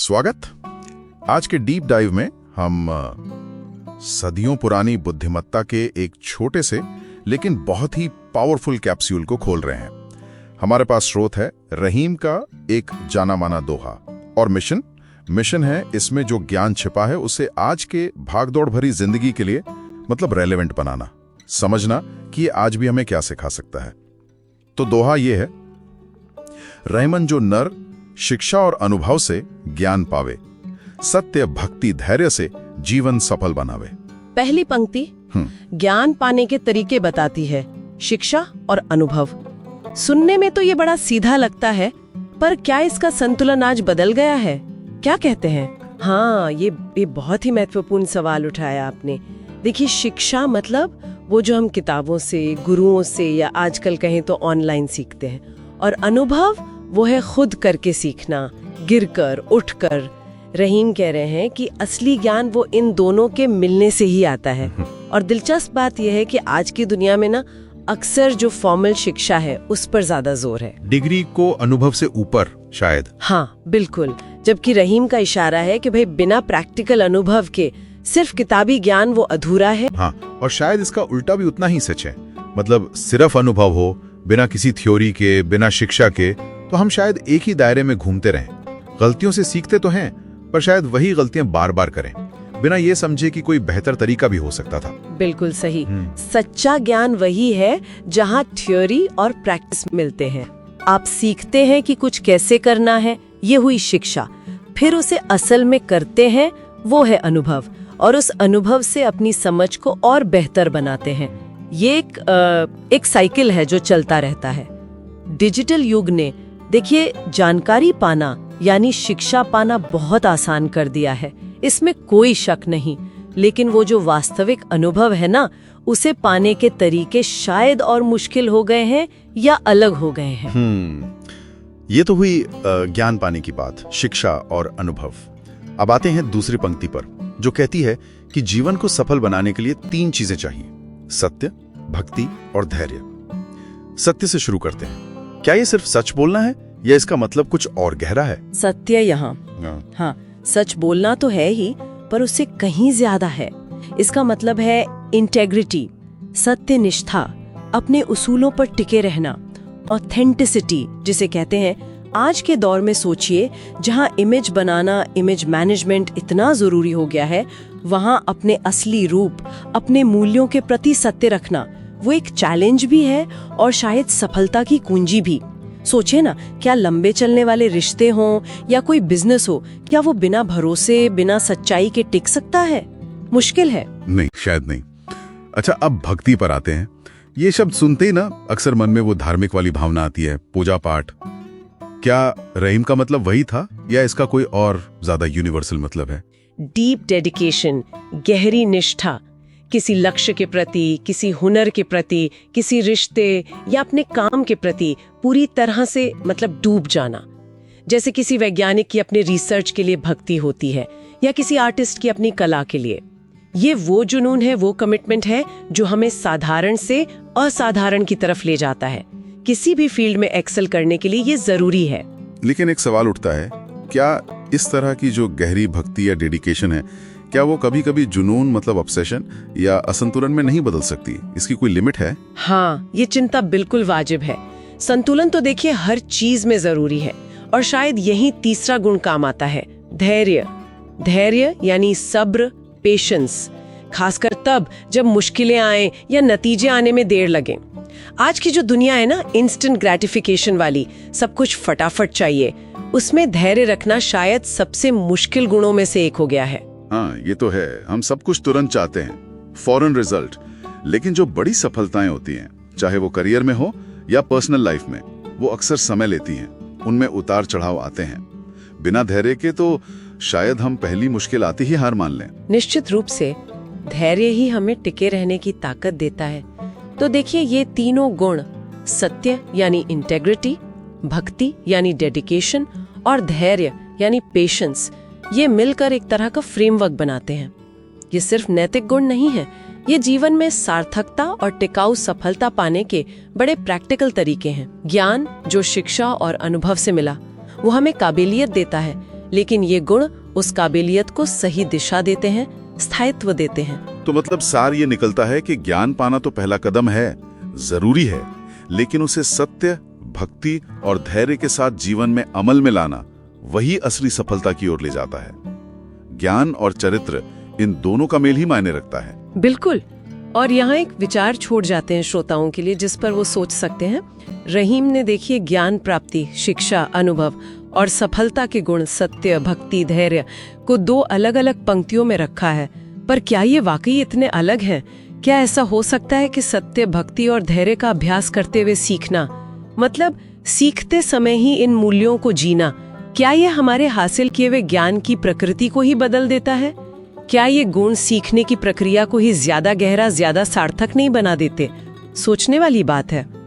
स्वागत। आज के डीप डाइव में हम सदियों पुरानी बुद्धिमत्ता के एक छोटे से लेकिन बहुत ही पावरफुल कैप्सूल को खोल रहे हैं। हमारे पास स्रोत है रहीम का एक जाना माना दोहा और मिशन है इसमें जो ज्ञान छिपा है उसे आज के भागदौड़ भरी जिंदगी के लिए रेलेवेंट बनाना, समझना कि ये आज भी हमें क्या सिखा सकता है। तो दोहा ये है, रहमन जो नर शिक्षा और अनुभव से ज्ञान पावे, सत्य भक्ति धैर्य से जीवन सफल बनावे। पहली पंक्ति ज्ञान पाने के तरीके बताती है, शिक्षा और अनुभव। सुनने में तो ये बड़ा सीधा लगता है, पर क्या इसका संतुलन आज बदल गया है? क्या कहते हैं? हाँ, ये बहुत ही महत्वपूर्ण सवाल उठाया आपने। देखिए, शिक्षा मतलब वो जो हम किताबों से, गुरुओं से या आजकल कहें तो ऑनलाइन सीखते हैं, और अनुभव वो है खुद करके सीखना, गिरकर उठकर। रहीम कह रहे हैं कि असली ज्ञान वो इन दोनों के मिलने से ही आता है। और दिलचस्प बात यह है कि आज की दुनिया में ना अक्सर जो फॉर्मल शिक्षा है उस पर ज्यादा जोर है, डिग्री को अनुभव से ऊपर शायद। हाँ बिल्कुल, जबकि रहीम का इशारा है कि भाई बिना प्रैक्टिकल अनुभव के सिर्फ किताबी ज्ञान वो अधूरा है। हाँ, और शायद इसका उल्टा भी उतना ही सच है। सिर्फ अनुभव हो बिना किसी थ्योरी के, बिना शिक्षा के, तो हम शायद एक ही दायरे में घूमते रहें। गलतियों से सीखते तो हैं, पर शायद वही गलतियां बार बार करें बिना ये समझे कि कोई बेहतर तरीका भी हो सकता था। बिल्कुल सही। सच्चा ज्ञान वही है जहाँ थ्योरी और प्रैक्टिस मिलते हैं। आप सीखते हैं कि कुछ कैसे करना है, ये हुई शिक्षा। फिर उसे असल में करते हैं, वो है अनुभव। और उस अनुभव से अपनी समझ को और बेहतर बनाते हैं। ये एक साइकिल है जो चलता रहता है। डिजिटल युग ने, देखिए, जानकारी पाना यानी शिक्षा पाना बहुत आसान कर दिया है, इसमें कोई शक नहीं। लेकिन वो जो वास्तविक अनुभव है ना, उसे पाने के तरीके शायद और मुश्किल हो गए हैं या अलग हो गए हैं। ये तो हुई ज्ञान पाने की बात, शिक्षा और अनुभव। अब आते हैं दूसरी पंक्ति पर, जो कहती है कि जीवन को सफल बनाने के लिए 3 चीजें चाहिए, सत्य, भक्ति और धैर्य। सत्य से शुरू करते हैं। क्या ये सिर्फ सच बोलना है या इसका मतलब कुछ और गहरा है? सत्य यहाँ हाँ, सच बोलना तो है ही, पर उससे कहीं ज्यादा है। इसका मतलब है इंटेग्रिटी, सत्यनिष्ठा, अपने उसूलों पर टिके रहना, ऑथेंटिसिटी जिसे कहते हैं। आज के दौर में सोचिए, जहाँ इमेज बनाना, इमेज मैनेजमेंट इतना जरूरी हो गया है, वहाँ अपने असली रूप, अपने मूल्यों के प्रति सत्य रखना वो एक चैलेंज भी है और शायद सफलता की कुंजी भी। सोचिए ना, क्या लंबे चलने वाले रिश्ते हों या कोई बिजनेस हो, क्या वो बिना भरोसे, बिना सच्चाई के टिक सकता है? मुश्किल है। नहीं, शायद नहीं। अच्छा, अब भक्ति पर आते हैं। ये शब्द सुनते ही ना अक्सर मन में वो धार्मिक वाली भावना आती है, पूजा पाठ। क्या रहीम का मतलब वही था या इसका कोई और ज्यादा यूनिवर्सल मतलब है? डीप डेडिकेशन, गहरी निष्ठा, किसी लक्ष्य के प्रति, किसी हुनर के प्रति, किसी रिश्ते या अपने काम के प्रति पूरी तरह से डूब जाना। जैसे किसी वैज्ञानिक की अपने रिसर्च के लिए भक्ति होती है या किसी आर्टिस्ट की अपनी कला के लिए। ये वो जुनून है, वो कमिटमेंट है जो हमें साधारण से असाधारण की तरफ ले जाता है। किसी भी फील्ड में एक्सेल करने के लिए ये जरूरी है। लेकिन एक सवाल उठता है, क्या इस तरह की जो गहरी भक्ति या डेडिकेशन है, क्या वो कभी कभी जुनून ऑब्सेशन या असंतुलन में नहीं बदल सकती? इसकी कोई लिमिट है? हाँ, ये चिंता बिल्कुल वाजिब है। संतुलन तो देखिए हर चीज में जरूरी है, और शायद यही तीसरा गुण काम आता है, धैर्य। धैर्य यानी सब्र, पेशेंस, खासकर तब जब मुश्किलें आए या नतीजे आने में देर लगे। आज की जो दुनिया है ना, इंस्टेंट ग्रेटिफिकेशन वाली, सब कुछ फटाफट चाहिए, उसमें धैर्य रखना शायद सबसे मुश्किल गुणों में से एक हो गया है। हाँ, ये तो है। हम सब कुछ तुरंत चाहते हैं, फौरन रिजल्ट। लेकिन जो बड़ी सफलताएं होती हैं, चाहे वो करियर में हो या पर्सनल लाइफ में, वो अक्सर समय लेती हैं, उनमें उतार चढ़ाव आते हैं। बिना धैर्य के तो शायद हम पहली मुश्किल आती ही हार मान लें। निश्चित रूप से धैर्य ही हमें टिके रहने की ताकत देता है। तो देखिए, ये तीनों गुण, सत्य यानी इंटेग्रिटी, भक्ति यानी डेडिकेशन और धैर्य यानी पेशेंस, ये मिलकर एक तरह का फ्रेमवर्क बनाते हैं। ये सिर्फ नैतिक गुण नहीं है, ये जीवन में सार्थकता और टिकाऊ सफलता पाने के बड़े प्रैक्टिकल तरीके हैं। ज्ञान जो शिक्षा और अनुभव से मिला, वो हमें काबिलियत देता है, लेकिन ये गुण उस काबिलियत को सही दिशा देते हैं, स्थायित्व देते हैं। तो मतलब सार ये निकलता है कि ज्ञान पाना तो पहला कदम है, जरूरी है, लेकिन उसे सत्य, भक्ति और धैर्य के साथ जीवन में अमल में लाना वही असली सफलता की ओर ले जाता है। ज्ञान और चरित्र, इन दोनों का मेल ही मायने रखता है। बिल्कुल। और यहाँ एक विचार छोड़ जाते हैं श्रोताओं के लिए, जिस पर वो सोच सकते हैं। रहीम ने देखिए ज्ञान प्राप्ति, शिक्षा, अनुभव और सफलता के गुण सत्य, भक्ति, धैर्य को दो अलग अलग पंक्तियों में रखा है। पर क्या ये वाकई इतने अलग हैं? क्या ऐसा हो सकता है कि सत्य, भक्ति और धैर्य का अभ्यास करते हुए सीखना, मतलब सीखते समय ही इन मूल्यों को जीना, क्या ये हमारे हासिल किए हुए ज्ञान की प्रकृति को ही बदल देता है? क्या ये गुण सीखने की प्रक्रिया को ही ज्यादा गहरा, ज्यादा सार्थक नहीं बना देते? सोचने वाली बात है।